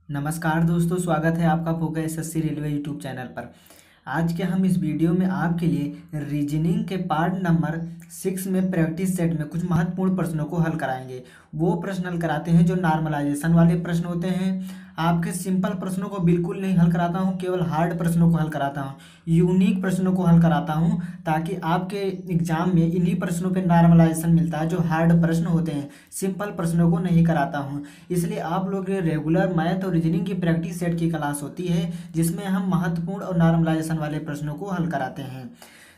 नमस्कार दोस्तों, स्वागत है आपका focus SSC railway YouTube channel पर। आज के हम इस वीडियो में आपके लिए रीजनिंग के पार्ट नंबर 6 में प्रैक्टिस सेट में कुछ महत्वपूर्ण प्रश्नों को हल कराएंगे। वो प्रश्न हल कराते हैं जो नॉर्मलाइजेशन वाले प्रश्न होते हैं। आपके सिंपल प्रश्नों को बिल्कुल नहीं हल कराता हूँ, केवल हार्ड प्रश्नों को हल कराता हूँ, यूनिक प्रश्नों को हल कराता हूँ, ताकि आपके एग्जाम में इन्हीं प्रश्नों पे नॉर्मलाइजेशन मिलता है जो हार्ड प्रश्न होते हैं। सिंपल प्रश्नों को नहीं कराता हूँ, इसलिए आप लोग रेगुलर मैथ और रीजनिंग की प्रैक्टिस सेट की क्लास होती है जिसमें हम महत्वपूर्ण और नॉर्मलाइजेशन वाले प्रश्नों को हल कराते हैं।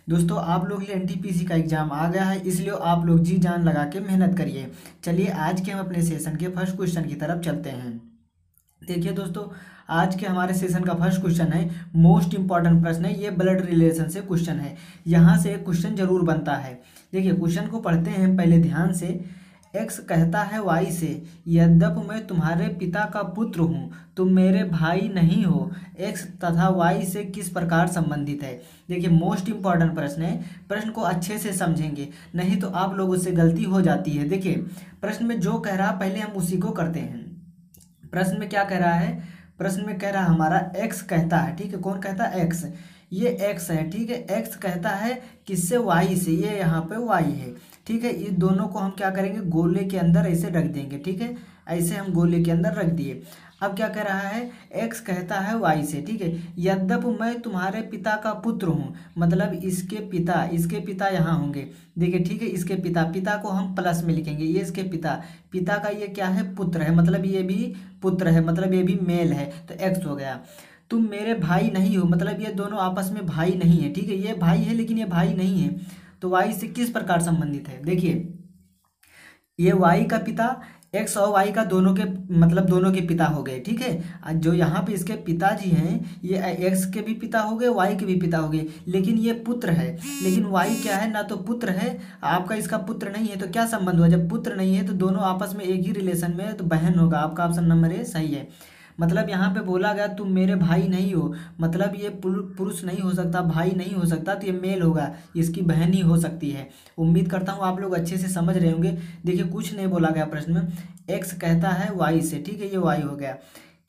दोस्तों, आप लोग के लिए एनटीपीसी का एग्जाम आ गया है, इसलिए आप लोग जी जान लगा के मेहनत करिए। चलिए आज के हम अपने सेशन के फर्स्ट क्वेश्चन की तरफ चलते हैं। देखिए दोस्तों, आज के हमारे सेशन का फर्स्ट क्वेश्चन है, मोस्ट इंपॉर्टेंट प्रश्न है, ये ब्लड रिलेशन से क्वेश्चन है। यहाँ से एक क्वेश्चन जरूर बनता है। देखिए क्वेश्चन को पढ़ते हैं पहले ध्यान से। एक्स कहता है वाई से, यद्यपि मैं तुम्हारे पिता का पुत्र हूँ, तुम मेरे भाई नहीं हो। एक्स तथा वाई से किस प्रकार संबंधित है। देखिए मोस्ट इंपॉर्टेंट प्रश्न है, प्रश्न को अच्छे से समझेंगे, नहीं तो आप लोगों से गलती हो जाती है। देखिए प्रश्न में जो कह रहा पहले हम उसी को करते हैं। प्रश्न में क्या कह रहा है, प्रश्न में कह रहा है हमारा एक्स कहता है, ठीक है, कौन कहता है, एक्स, ये एक्स है, ठीक है, एक्स कहता है किससे, वाई से, ये यहाँ पे वाई है, ठीक है। ये दोनों को हम क्या करेंगे, गोले के अंदर ऐसे रख देंगे, ठीक है, ऐसे हम गोले के अंदर रख दिए। अब क्या कह रहा है, एक्स कहता है वाई से, ठीक है, यद्यपि मैं तुम्हारे पिता का पुत्र हूँ, मतलब इसके पिता यहाँ होंगे। देखिए ठीक है, इसके पिता, पिता को हम प्लस में लिखेंगे, ये इसके पिता, पिता का ये क्या है, पुत्र है, मतलब ये भी पुत्र है, मतलब ये भी मेल है, तो एक्स हो गया। तुम मेरे भाई नहीं हो, मतलब ये दोनों आपस में भाई नहीं है, ठीक है, ये भाई है लेकिन ये भाई नहीं है, तो वाई से किस प्रकार संबंधित है। देखिए ये वाई का पिता, एक्स और वाई का दोनों के, मतलब दोनों के पिता हो गए, ठीक है। जो यहाँ पे इसके पिताजी हैं, ये एक्स के भी पिता हो गए, वाई के भी पिता हो गए, लेकिन ये पुत्र है, लेकिन वाई क्या है, ना तो पुत्र है, आपका इसका पुत्र नहीं है, तो क्या संबंध हुआ, जब पुत्र नहीं है तो दोनों आपस में एक ही रिलेशन में है, तो बहन होगा। आपका ऑप्शन नंबर ए सही है। मतलब यहाँ पे बोला गया तुम मेरे भाई नहीं हो, मतलब ये पुरुष नहीं हो सकता, भाई नहीं हो सकता, तो ये मेल होगा, इसकी बहन ही हो सकती है। उम्मीद करता हूँ आप लोग अच्छे से समझ रहे होंगे। देखिए कुछ नहीं बोला गया प्रश्न में, एक्स कहता है वाई से, ठीक है, ये वाई हो गया।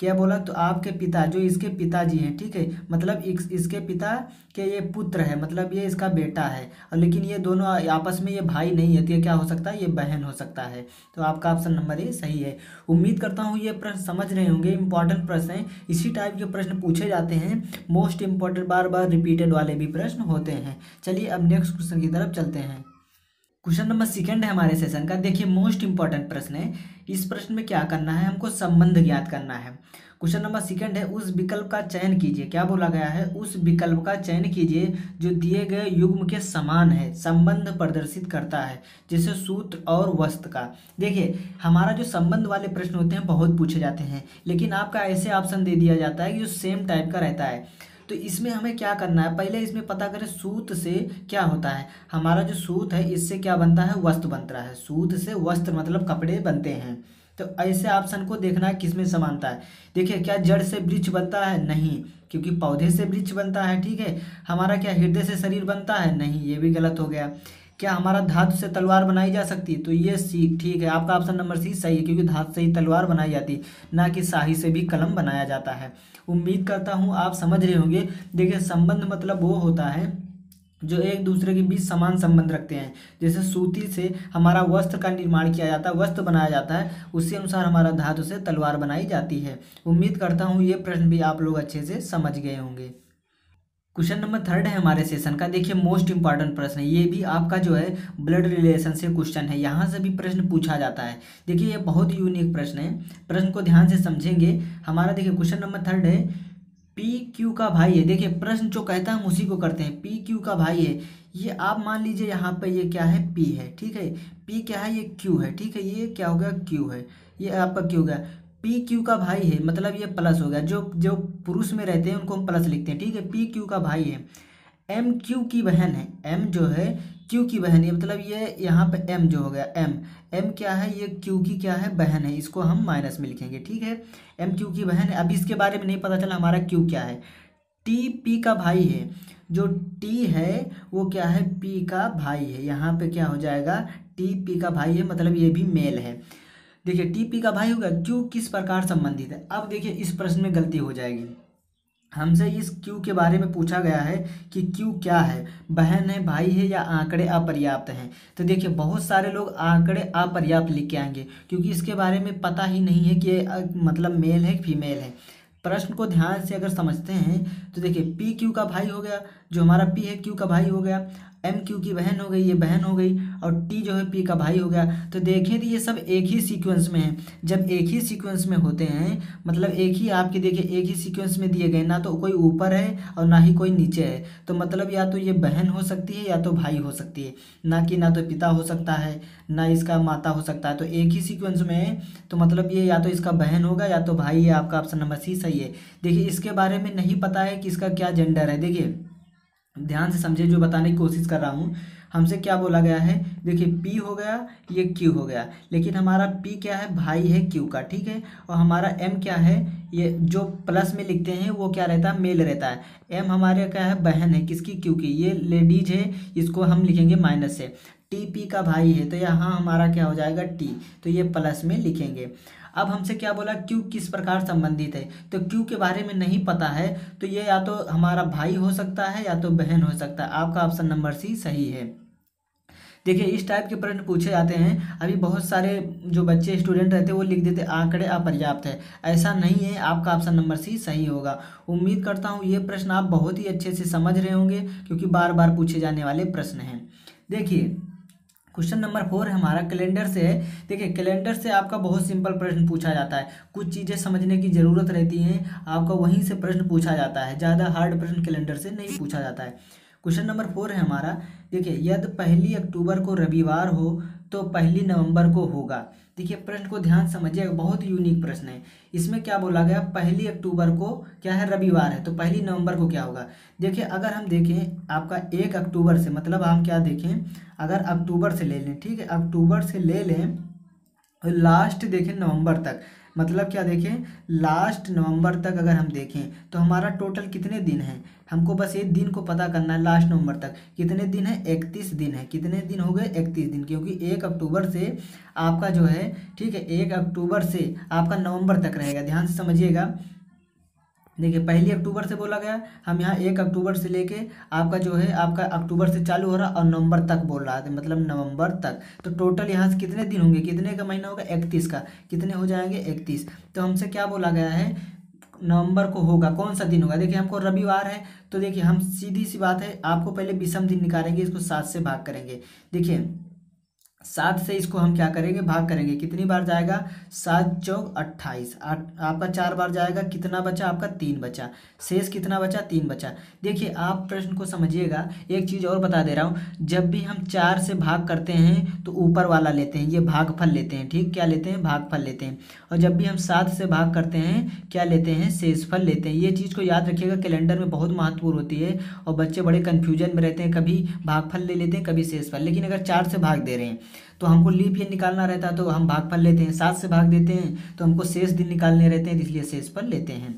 क्या बोला, तो आपके पिता, जो इसके पिताजी हैं, ठीक है, मतलब इसके पिता के ये पुत्र है, मतलब ये इसका बेटा है, और लेकिन ये दोनों आपस में ये भाई नहीं है, तो ये क्या हो सकता है, ये बहन हो सकता है। तो आपका ऑप्शन नंबर ए सही है। उम्मीद करता हूँ ये प्रश्न समझ रहे होंगे, इंपॉर्टेंट प्रश्न हैं, इसी टाइप के प्रश्न पूछे जाते हैं, मोस्ट इंपॉर्टेंट, बार बार रिपीटेड वाले भी प्रश्न होते हैं। चलिए अब नेक्स्ट क्वेश्चन की तरफ चलते हैं। क्वेश्चन नंबर सेकंड है हमारे सेशन का। देखिए मोस्ट इंपॉर्टेंट प्रश्न है। इस प्रश्न में क्या करना है, हमको संबंध ज्ञात करना है। क्वेश्चन नंबर सेकंड है, उस विकल्प का चयन कीजिए। क्या बोला गया है, उस विकल्प का चयन कीजिए जो दिए गए युग्म के समान है, संबंध प्रदर्शित करता है, जैसे सूत्र और वस्तु का। देखिए हमारा जो संबंध वाले प्रश्न होते हैं बहुत पूछे जाते हैं, लेकिन आपका ऐसे ऑप्शन दे दिया जाता है कि जो सेम टाइप का रहता है। तो इसमें हमें क्या करना है, पहले इसमें पता करें सूत से क्या होता है। हमारा जो सूत है इससे क्या बनता है, वस्त्र बनता है, सूत से वस्त्र मतलब कपड़े बनते हैं। तो ऐसे ऑप्शन को देखना है किसमें समानता है। देखिए क्या जड़ से वृक्ष बनता है, नहीं, क्योंकि पौधे से वृक्ष बनता है, ठीक है। हमारा क्या हृदय से शरीर बनता है, नहीं, ये भी गलत हो गया। क्या हमारा धातु से तलवार बनाई जा सकती है, तो ये सी, ठीक है, आपका ऑप्शन नंबर सी सही है, क्योंकि धातु से ही तलवार बनाई जाती है, ना कि स्याही से भी कलम बनाया जाता है। उम्मीद करता हूँ आप समझ रहे होंगे। देखिए संबंध मतलब वो होता है जो एक दूसरे के बीच समान संबंध रखते हैं। जैसे सूती से हमारा वस्त्र का निर्माण किया जाता है, वस्त्र बनाया जाता है, उसी अनुसार हमारा धातु से तलवार बनाई जाती है। उम्मीद करता हूँ ये प्रश्न भी आप लोग अच्छे से समझ गए होंगे। क्वेश्चन नंबर थर्ड है हमारे सेशन का। देखिए मोस्ट इंपॉर्टेंट प्रश्न है, ये भी आपका जो है ब्लड रिलेशन से क्वेश्चन है, यहाँ से भी प्रश्न पूछा जाता है। देखिए ये बहुत यूनिक प्रश्न है, प्रश्न को ध्यान से समझेंगे। हमारा देखिए क्वेश्चन नंबर थर्ड है, पी क्यू का भाई है। देखिए प्रश्न जो कहता है हम उसी को करते हैं, पी क्यू का भाई है। ये आप मान लीजिए यहाँ पे ये क्या है, पी है, ठीक है, पी क्या है, ये क्यू है, ठीक है, ये क्या हो गया, क्यू है, ये आपका क्यू गया। पी क्यू का भाई है, मतलब ये प्लस हो गया, जो जो पुरुष में रहते हैं उनको हम प्लस लिखते हैं, ठीक है, पी क्यू का भाई है। एम क्यू की बहन है, एम जो है क्यू की बहन है, मतलब ये यहाँ पे एम जो हो गया, एम, एम क्या है, ये क्यू की क्या है, बहन है, इसको हम माइनस में लिखेंगे, ठीक है, एम क्यू की बहन है। अभी इसके बारे में नहीं पता चला हमारा क्यू क्या है। टी पी का भाई है, जो टी है वो क्या है, पी का भाई है, यहाँ पे क्या हो जाएगा, टी पी का भाई है, मतलब ये भी मेल है। देखिए टी पी का भाई होगा, क्यू किस प्रकार संबंधित है। अब देखिए इस प्रश्न में गलती हो जाएगी, हमसे इस क्यू के बारे में पूछा गया है कि क्यू क्या है, बहन है, भाई है, या आंकड़े अपर्याप्त हैं। तो देखिए बहुत सारे लोग आंकड़े अपर्याप्त लिख के आएंगे क्योंकि इसके बारे में पता ही नहीं है कि मतलब मेल है फीमेल है। प्रश्न को ध्यान से अगर समझते हैं तो देखिए पी क्यू का भाई हो गया, जो हमारा पी है क्यू का भाई हो गया, एम क्यू की बहन हो गई, ये बहन हो गई, और टी जो है पी का भाई हो गया। तो देखें तो ये सब एक ही सीक्वेंस में है। जब एक ही सीक्वेंस में होते हैं मतलब एक ही आपके देखिए एक ही सीक्वेंस में दिए गए, ना तो कोई ऊपर है और ना ही कोई नीचे है, तो मतलब या तो ये बहन हो सकती है या तो भाई हो सकती है, ना कि ना तो पिता हो सकता है ना इसका माता हो सकता है। तो एक ही सीक्वेंस में है तो मतलब ये या तो इसका बहन होगा या तो भाई है। आपका ऑप्शन नंबर सी सही है। देखिए इसके बारे में नहीं पता है कि इसका क्या जेंडर है। देखिए ध्यान से समझिए, जो बताने की कोशिश कर रहा हूँ। हमसे क्या बोला गया है, देखिए पी हो गया, ये क्यू हो गया, लेकिन हमारा पी क्या है, भाई है क्यू का, ठीक है। और हमारा एम क्या है, ये जो प्लस में लिखते हैं वो क्या रहता है, मेल रहता है। एम हमारे क्या है, बहन है, किसकी, क्यू की, ये लेडीज है, इसको हम लिखेंगे माइनस से। टी पी का भाई है तो यहाँ हमारा क्या हो जाएगा, टी, तो ये प्लस में लिखेंगे। अब हमसे क्या बोला, क्यू किस प्रकार संबंधित है, तो क्यू के बारे में नहीं पता है, तो ये या तो हमारा भाई हो सकता है या तो बहन हो सकता है। आपका ऑप्शन नंबर सी सही है। देखिए इस टाइप के प्रश्न पूछे जाते हैं। अभी बहुत सारे जो बच्चे स्टूडेंट रहते हैं वो लिख देते आंकड़े अपर्याप्त है, ऐसा नहीं है। आपका ऑप्शन नंबर सी सही होगा। उम्मीद करता हूँ ये प्रश्न आप बहुत ही अच्छे से समझ रहे होंगे क्योंकि बार बार पूछे जाने वाले प्रश्न हैं। देखिए क्वेश्चन नंबर 4 हमारा कैलेंडर से है। देखिए कैलेंडर से आपका बहुत सिंपल प्रश्न पूछा जाता है, कुछ चीज़ें समझने की ज़रूरत रहती हैं, आपका वहीं से प्रश्न पूछा जाता है, ज़्यादा हार्ड प्रश्न कैलेंडर से नहीं पूछा जाता है। क्वेश्चन नंबर 4 है हमारा। देखिए यदि 1 अक्टूबर को रविवार हो तो 1 नवंबर को होगा। देखिए प्रश्न को ध्यान समझिएगा, बहुत यूनिक प्रश्न है। इसमें क्या बोला गया, 1 अक्टूबर को क्या है, रविवार है, तो 1 नवंबर को क्या होगा। देखिए अगर हम देखें आपका 1 अक्टूबर से, मतलब हम क्या देखें, अगर अक्टूबर से ले लें, ठीक है, अक्टूबर से ले लें और लास्ट देखें नवंबर तक, मतलब क्या देखें, लास्ट नवंबर तक अगर हम देखें तो हमारा टोटल कितने दिन हैं, हमको बस ये दिन को पता करना है। लास्ट नवंबर तक कितने दिन है, 31 दिन है। कितने दिन हो गए, 31 दिन, क्योंकि 1 अक्टूबर से आपका जो है, ठीक है, 1 अक्टूबर से आपका नवंबर तक रहेगा। ध्यान से समझिएगा। देखिए 1 अक्टूबर से बोला गया, हम यहाँ 1 अक्टूबर से लेके आपका जो है, आपका अक्टूबर से चालू हो रहा और नवंबर तक बोल रहा है, मतलब नवंबर तक। तो टोटल यहाँ से कितने दिन होंगे, कितने का महीना होगा, 31 का, कितने हो जाएंगे, 31। तो हमसे क्या बोला गया है, नवंबर को होगा, कौन सा दिन होगा। देखिए हमको रविवार है, तो देखिए हम सीधी सी बात है, आपको पहले विषम दिन निकालेंगे, इसको 7 से भाग करेंगे। देखिए 7 से इसको हम क्या करेंगे, भाग करेंगे, कितनी बार जाएगा, 7 चौक 28, आपका 4 बार जाएगा, कितना बचा आपका, 3 बचा, शेष कितना बचा, 3 बचा। देखिए आप प्रश्न को समझिएगा। एक चीज़ और बता दे रहा हूँ, जब भी हम 4 से भाग करते हैं तो ऊपर वाला लेते हैं, ये भागफल लेते हैं, ठीक, क्या लेते हैं, भागफल लेते हैं। और जब भी हम 7 से भाग करते हैं क्या लेते हैं, शेषफल लेते हैं। ये चीज़ को याद रखिएगा, कैलेंडर में बहुत महत्वपूर्ण होती है और बच्चे बड़े कन्फ्यूजन में रहते हैं, कभी भागफल ले लेते हैं कभी शेषफल। लेकिन अगर 4 से भाग दे रहे हैं तो हमको लीप ईयर निकालना रहता है तो हम भागफल लेते हैं, 7 से भाग देते हैं तो हमको शेष दिन निकालने रहते हैं, इसलिए शेषफल लेते हैं।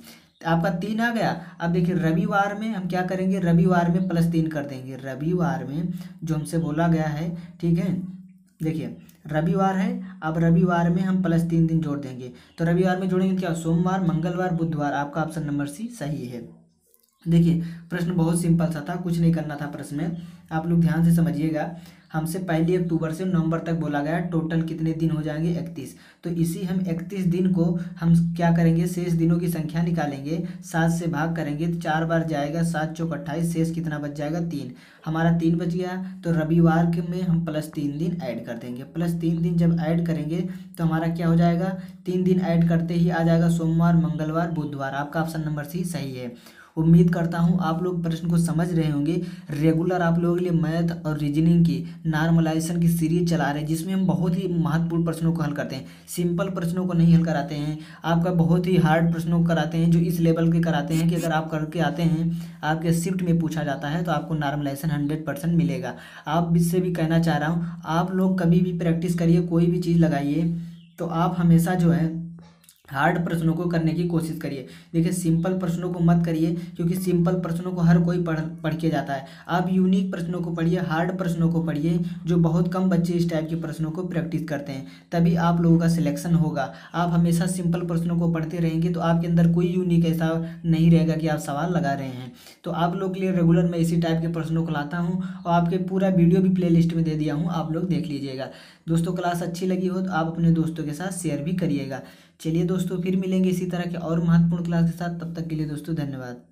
आपका 3 आ गया। अब देखिए रविवार में हम क्या करेंगे, रविवार में +3 कर देंगे। रविवार में जो हमसे बोला गया है, ठीक है, देखिए रविवार है, अब रविवार में हम +3 दिन जोड़ देंगे। तो रविवार में जोड़ेंगे क्या, सोमवार, मंगलवार, बुधवार। आपका ऑप्शन नंबर सी सही है। देखिए प्रश्न बहुत सिंपल सा था, कुछ नहीं करना था प्रश्न में, आप लोग ध्यान से समझिएगा। हमसे 1 अक्टूबर से नवंबर तक बोला गया, टोटल कितने दिन हो जाएंगे, 31। तो इसी हम 31 दिन को हम क्या करेंगे, शेष दिनों की संख्या निकालेंगे, 7 से भाग करेंगे तो 4 बार जाएगा, 7 चौक 28, शेष कितना बच जाएगा, 3। हमारा 3 बच गया। तो रविवार के में हम +3 दिन ऐड कर देंगे। +3 दिन जब ऐड करेंगे तो हमारा क्या हो जाएगा, 3 दिन ऐड करते ही आ जाएगा सोमवार, मंगलवार, बुधवार। आपका ऑप्शन नंबर सी सही है। उम्मीद करता हूँ आप लोग प्रश्न को समझ रहे होंगे। रेगुलर आप लोगों के लिए मैथ और रीजनिंग की नॉर्मलाइजेशन की सीरीज चला रहे हैं, जिसमें हम बहुत ही महत्वपूर्ण प्रश्नों को हल करते हैं। सिंपल प्रश्नों को नहीं हल कराते हैं, आपका बहुत ही हार्ड प्रश्नों को कराते हैं, जो इस लेवल के कराते हैं कि अगर आप करके आते हैं, आपके शिफ्ट में पूछा जाता है तो आपको नॉर्मलाइजेशन 100% मिलेगा। आप इससे भी कहना चाह रहा हूँ, आप लोग कभी भी प्रैक्टिस करिए, कोई भी चीज़ लगाइए तो आप हमेशा जो है हार्ड प्रश्नों को करने की कोशिश करिए। देखिए सिंपल प्रश्नों को मत करिए, क्योंकि सिंपल प्रश्नों को हर कोई पढ़ के जाता है। आप यूनिक प्रश्नों को पढ़िए, हार्ड प्रश्नों को पढ़िए, जो बहुत कम बच्चे इस टाइप के प्रश्नों को प्रैक्टिस करते हैं, तभी आप लोगों का सिलेक्शन होगा। आप हमेशा सिंपल प्रश्नों को पढ़ते रहेंगे तो आपके अंदर कोई यूनिक ऐसा नहीं रहेगा कि आप सवाल लगा रहे हैं। तो आप लोग के लिए रेगुलर मैं इसी टाइप के प्रश्नों को लाता हूँ, और आपके पूरा वीडियो भी प्ले लिस्ट में दे दिया हूँ, आप लोग देख लीजिएगा। दोस्तों क्लास अच्छी लगी हो तो आप अपने दोस्तों के साथ शेयर भी करिएगा। चलिए दोस्तों, फिर मिलेंगे इसी तरह के और महत्वपूर्ण क्लास के साथ। तब तक के लिए दोस्तों धन्यवाद।